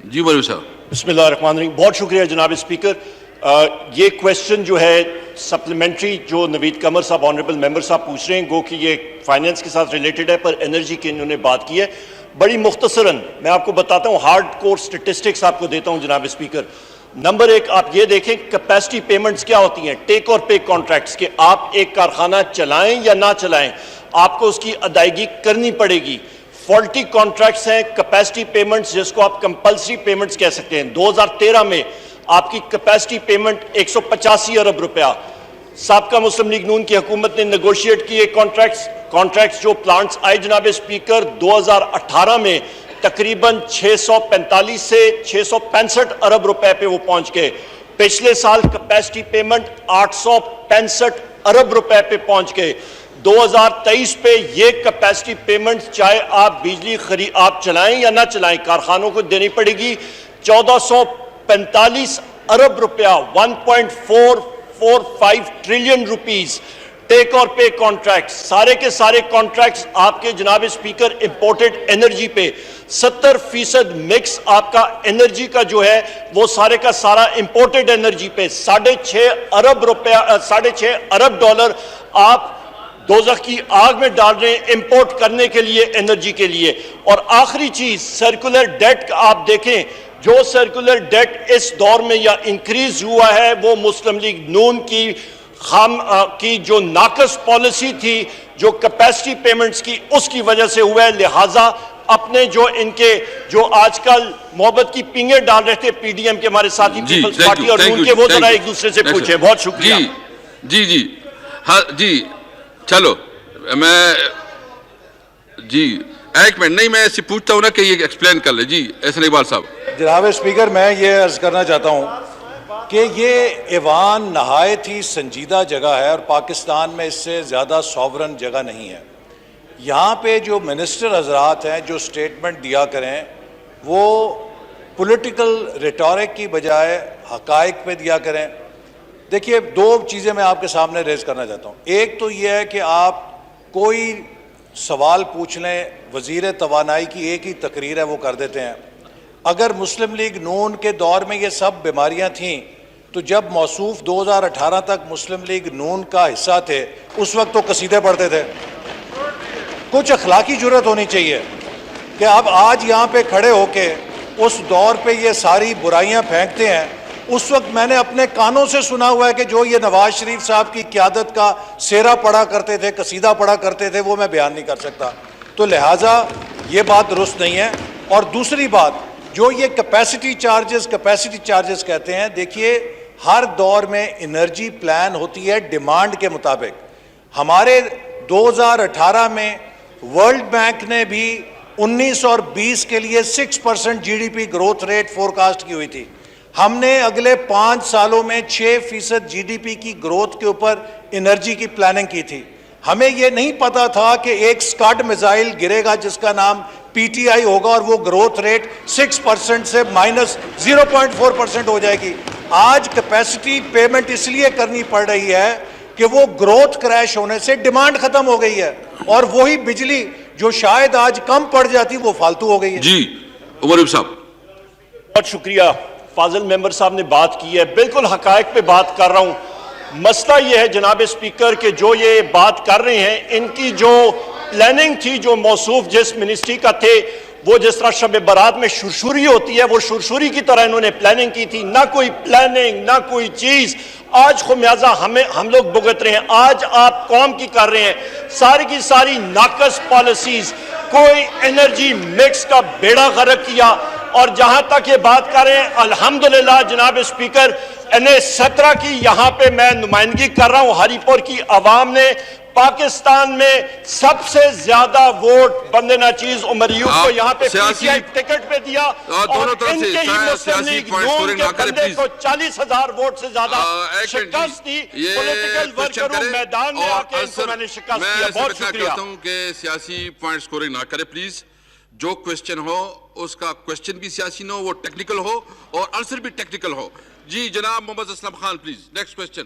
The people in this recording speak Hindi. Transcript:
जी मौलवी साहब। बिस्मिल्लाहिर्रहमानिर्रहीम। बहुत शुक्रिया जनाब स्पीकर। ये क्वेश्चन जो है सप्लीमेंट्री जो नवीद कमर साहब ऑनरेबल मेंबर साहब पूछ रहे हैं, गो कि ये फाइनेंस के साथ रिलेटेड है, पर एनर्जी की इन्होंने बात की है। बड़ी मुख्तसरन मैं आपको बताता हूँ, हार्ड कोर स्टेटिस्टिक्स आपको देता हूँ जनाब स्पीकर। नंबर एक, आप ये देखें कैपेसिटी पेमेंट्स क्या होती हैं, टेक और पे कॉन्ट्रैक्ट्स के। आप एक कारखाना चलाएं या ना चलाएं, आपको उसकी अदायगी करनी पड़ेगी। फॉल्टी कॉन्ट्रैक्ट्स हैं कैपेसिटी पेमेंट्स, जिसको आप कंपल्सरी पेमेंट्स कह सकते हैं। 2013 में आपकी कैपेसिटी पेमेंट 185 अरब रुपया, साबका मुस्लिम लीग नून की हुकूमत ने नेगोशिएट किए कॉन्ट्रैक्ट्स जो प्लांट्स आए जनाब स्पीकर 2018 में तकरीबन 645 से 665 अरब रुपए पे वो पहुंच गए। पिछले साल कैपेसिटी पेमेंट 865 अरब रुपए पे पहुंच गए। 2023 पे ये कैपेसिटी पेमेंट, चाहे आप बिजली आप चलाएं या ना चलाएं, कारखानों को देनी पड़ेगी 1445 अरब रुपया, 1.445 ट्रिलियन रुपीस। टेक और पे कॉन्ट्रैक्ट, सारे के सारे कॉन्ट्रैक्ट्स आपके जनाब स्पीकर इंपोर्टेड एनर्जी पे 70% मिक्स आपका एनर्जी का जो है वो सारे का सारा इंपोर्टेड एनर्जी पे 6.5 अरब रुपया, 6.5 अरब डॉलर आप दोज़ख की आग में डाल रहे हैं इंपोर्ट करने के लिए, एनर्जी के लिए। और आखिरी चीज सर्कुलर डेट आप देखें, जो सर्कुलर डेट इस दौर में या इंक्रीज हुआ है वो मुस्लिम लीग नून की जो नाकस पॉलिसी थी, जो कैपेसिटी पेमेंट्स की, उसकी वजह से हुआ है। लिहाजा अपने जो इनके जो आजकल मोहब्बत की पिंगे डाल रहे थे पीडीएम के हमारे साथी पीपल्स पार्टी और उनके, वो जरा एक दूसरे से पूछे। बहुत शुक्रिया। जी जी हाँ जी, चलो मैं जी एक मिनट, नहीं मैं पूछता हूँ ना कि ये एक्सप्लेन कर ले। जी एहसन इकबाल साहब। जनाब स्पीकर, मैं ये अर्ज करना चाहता हूँ कि ये ईवान नहायत ही संजीदा जगह है और पाकिस्तान में इससे ज़्यादा सॉवरन जगह नहीं है। यहाँ पे जो मिनिस्टर हजरात हैं जो स्टेटमेंट दिया करें, वो पॉलिटिकल रिटोरिक की बजाय हकाइक पे दिया करें। देखिए, दो चीज़ें मैं आपके सामने रेज करना चाहता हूँ। एक तो ये है कि आप कोई सवाल पूछ लें, वज़ीर तवानाई की एक ही तकरीर है वो कर देते हैं। अगर मुस्लिम लीग नून के दौर में ये सब बीमारियां थीं तो जब मौसूफ 2018 तक मुस्लिम लीग नून का हिस्सा थे उस वक्त तो कसीदे पढ़ते थे। कुछ अखलाकी जुर्रत होनी चाहिए कि आप आज यहाँ पे खड़े होके उस दौर पे ये सारी बुराइयां फेंकते हैं। उस वक्त मैंने अपने कानों से सुना हुआ है कि जो ये नवाज शरीफ साहब की क़यादत का सेरा पढ़ा करते थे, कसीदा पढ़ा करते थे, वो मैं बयान नहीं कर सकता। तो लिहाजा ये बात दुरुस्त नहीं है। और दूसरी बात, जो ये कैपेसिटी चार्जेस कहते हैं, देखिए हर दौर में एनर्जी प्लान होती है डिमांड के मुताबिक। हमारे 2018 में वर्ल्ड बैंक ने भी 19 और 20 के लिए 6% जीडीपी ग्रोथ रेट फोरकास्ट की हुई थी। हमने अगले 5 सालों में 6% जीडीपी की ग्रोथ के ऊपर एनर्जी की प्लानिंग की थी। हमें यह नहीं पता था कि एक स्कड मिसाइल गिरेगा जिसका नाम पीटीआई होगा और वो ग्रोथ रेट 6% से -0.4% हो जाएगी। आज कैपेसिटी पेमेंट इसलिए करनी पड़ रही है कि वो ग्रोथ क्रैश होने से डिमांड खत्म हो गई है और वही बिजली जो शायद आज कम पड़ जाती वो फालतू हो गई है। जी उमर साहब। बहुत शुक्रिया। फाजिल मेंबर साहब ने बात की है, बिल्कुल हकायक पे बात कर रहा हूं। मसला यह है जनाब स्पीकर के जो ये बात कर रहे हैं, इनकी जो प्लानिंग थी, जो मौसूफ जिस मिनिस्ट्री का थे, वो जिस तरह शब बारात में शुरशुरी होती है, वो शुरशुरी की तरह इन्होंने प्लानिंग की थी। ना कोई प्लानिंग, ना कोई चीज। आज खुमियाजा हम लोग भुगत रहे हैं। आज आप कौम की कर रहे हैं सारी की सारी नाकस पॉलिसीज। कोई एनर्जी मिक्स का बेड़ा गर्क किया। और जहां तक ये बात कर रहे हैं, अल्हम्दुलिल्लाह जनाब स्पीकर, NA-17 की यहां पे मैं नुमाइंदगी कर रहा हूं। हरीपुर की आवाम ने पाकिस्तान में सबसे ज्यादा वोट बंदे नाचीज उमर यूब को यहाँ पे पीटीआई टिकट पे दिया और इनके ही मुस्लिम लीग नून के बंदे को 40,000 वोट से ज्यादा शिकस्त दी। पॉलिटिकल वर्करों मैदान में आके इनको मैंने शिकस्त दिया। बहुत शुक्रिया। कहता हूं कि सियासी पॉइंट स्कोरिंग ना करे प्लीज। जो क्वेश्चन हो उसका क्वेश्चन भी सियासी ना हो, वो टेक्निकल हो और आंसर भी टेक्निकल हो। जी जनाब Mohammad Aslam Khan please, next question.